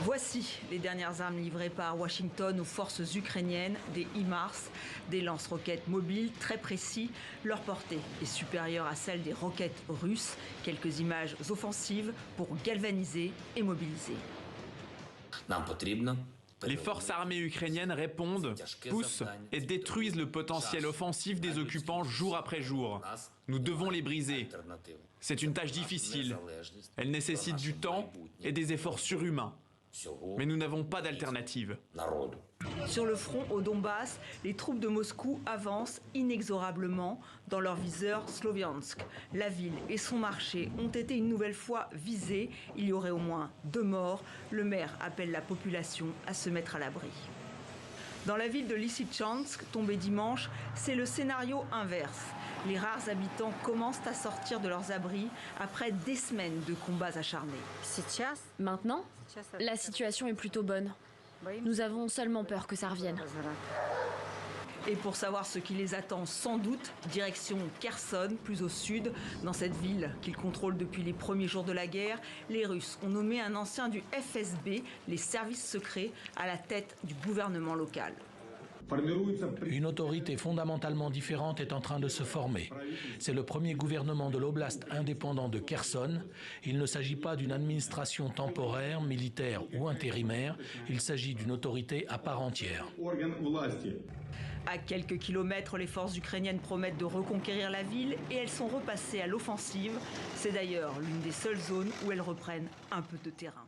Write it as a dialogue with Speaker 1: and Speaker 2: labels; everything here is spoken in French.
Speaker 1: Voici les dernières armes livrées par Washington aux forces ukrainiennes, des HIMARS, des lance-roquettes mobiles très précis. Leur portée est supérieure à celle des roquettes russes. Quelques images offensives pour galvaniser et mobiliser.
Speaker 2: Les forces armées ukrainiennes répondent, poussent et détruisent le potentiel offensif des occupants jour après jour. Nous devons les briser. C'est une tâche difficile. Elle nécessite du temps et des efforts surhumains. Mais nous n'avons pas d'alternative.
Speaker 1: Sur le front au Donbass, les troupes de Moscou avancent inexorablement dans leur viseur Sloviansk. La ville et son marché ont été une nouvelle fois visés. Il y aurait au moins 2 morts. Le maire appelle la population à se mettre à l'abri. Dans la ville de Lysychansk, tombée dimanche, c'est le scénario inverse. Les rares habitants commencent à sortir de leurs abris après des semaines de combats acharnés.
Speaker 3: Maintenant, la situation est plutôt bonne. Nous avons seulement peur que ça revienne.
Speaker 1: Et pour savoir ce qui les attend sans doute, direction Kherson, plus au sud. Dans cette ville qu'ils contrôlent depuis les premiers jours de la guerre, les Russes ont nommé un ancien du FSB, les services secrets, à la tête du gouvernement local.
Speaker 4: Une autorité fondamentalement différente est en train de se former. C'est le premier gouvernement de l'oblast indépendant de Kherson. Il ne s'agit pas d'une administration temporaire, militaire ou intérimaire. Il s'agit d'une autorité à part entière.
Speaker 1: À quelques kilomètres, les forces ukrainiennes promettent de reconquérir la ville et elles sont repassées à l'offensive. C'est d'ailleurs l'une des seules zones où elles reprennent un peu de terrain.